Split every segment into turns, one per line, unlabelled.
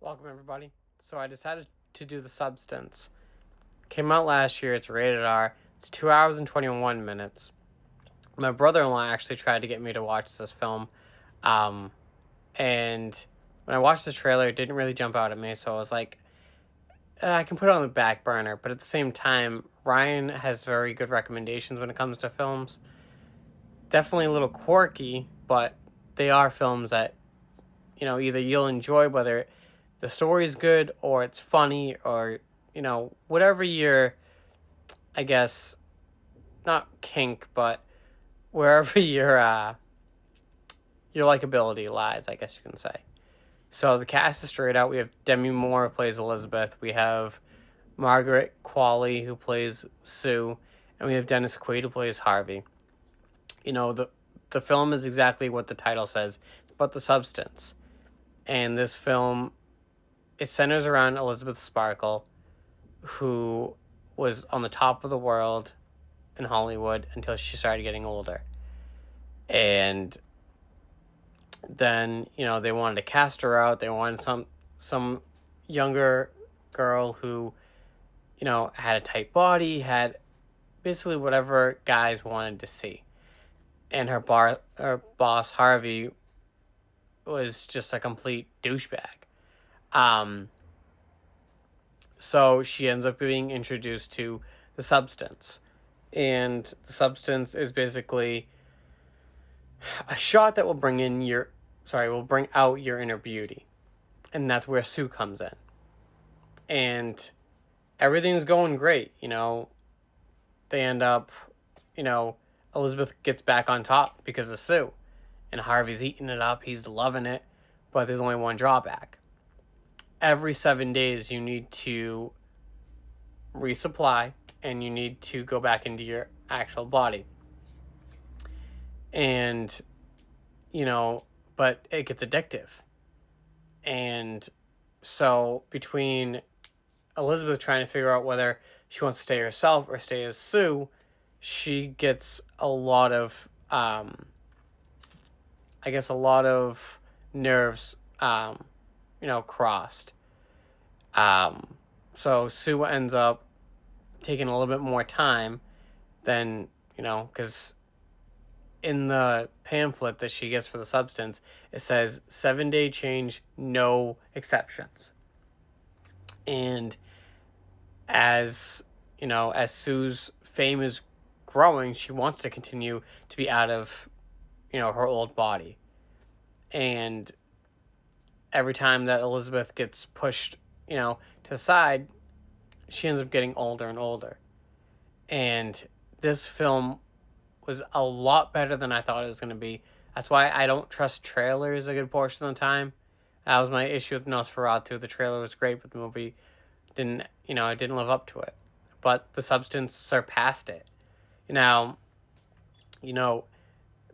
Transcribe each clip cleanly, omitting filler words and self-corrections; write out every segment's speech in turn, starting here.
Welcome, everybody. So I decided to do The Substance. Came out last year. It's rated R. It's 2 hours and 21 minutes. My brother-in-law actually tried to get me to watch this film. Um, and when I watched the trailer, it didn't really jump out at me. So I was like, I can put it on the back burner. But at the same time, Ryan has very good recommendations when it comes to films. Definitely a little quirky, but they are films that, either you'll enjoy, whether the story's good or it's funny or, whatever your, I guess, not kink, but wherever your likability lies, I guess you can say. So the cast is straight out. We have Demi Moore who plays Elizabeth. We have Margaret Qualley who plays Sue, and we have Dennis Quaid who plays Harvey. The film is exactly what the title says, but the substance. And this film, it centers around Elizabeth Sparkle, who was on the top of the world in Hollywood until she started getting older. And then, they wanted to cast her out. They wanted some younger girl who, had a tight body, had basically whatever guys wanted to see. And her boss, Harvey, was just a complete douchebag. So she ends up being introduced to the substance. And the substance is basically a shot that will bring out your inner beauty. And that's where Sue comes in. And everything's going great, They end up, Elizabeth gets back on top because of Sue. And Harvey's eating it up, he's loving it, but there's only one drawback. Every 7 days you need to resupply and you need to go back into your actual body. And, but it gets addictive. And so between Elizabeth trying to figure out whether she wants to stay herself or stay as Sue, she gets a lot of, nerves, crossed. So Sue ends up taking a little bit more time than, because in the pamphlet that she gets for the substance, it says 7-day change, no exceptions. And as Sue's fame is growing, she wants to continue to be out of, her old body. And every time that Elizabeth gets pushed, to the side, she ends up getting older and older. And this film was a lot better than I thought it was going to be. That's why I don't trust trailers a good portion of the time. That was my issue with Nosferatu. The trailer was great, but the movie didn't live up to it. But the substance surpassed it. Now,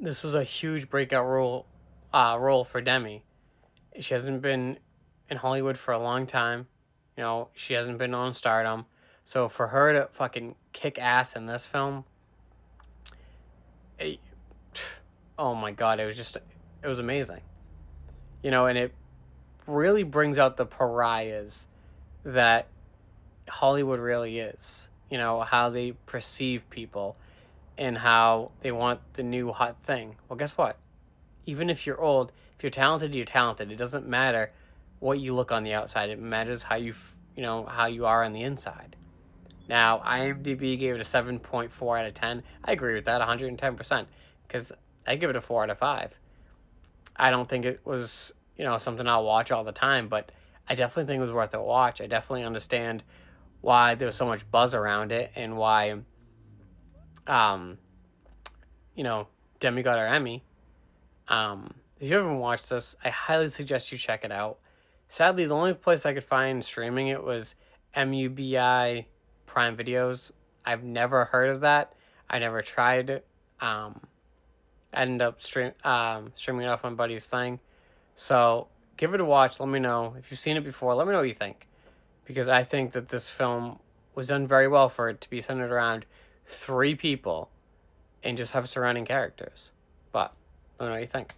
this was a huge breakout role for Demi. She hasn't been in Hollywood for a long time. She hasn't been on Stardom. So for her to fucking kick ass in this film, oh my God, it was amazing. And it really brings out the pariahs that Hollywood really is. How they perceive people and how they want the new hot thing. Well, guess what? Even if you're old, if you're talented, you're talented. It doesn't matter what you look on the outside. It matters how how you are on the inside. Now, IMDb gave it a 7.4 out of 10. I agree with that 110% because I give it a 4 out of 5. I don't think it was, something I'll watch all the time, but I definitely think it was worth a watch. I definitely understand why there was so much buzz around it and why, Demi got her Emmy. If you haven't watched this, I highly suggest you check it out. Sadly, the only place I could find streaming it was MUBI Prime Videos. I've never heard of that. I never tried it. I ended up streaming it off my buddy's thing. So give it a watch. Let me know. If you've seen it before, let me know what you think. Because I think that this film was done very well for it to be centered around 3 people and just have surrounding characters. But let me know what you think.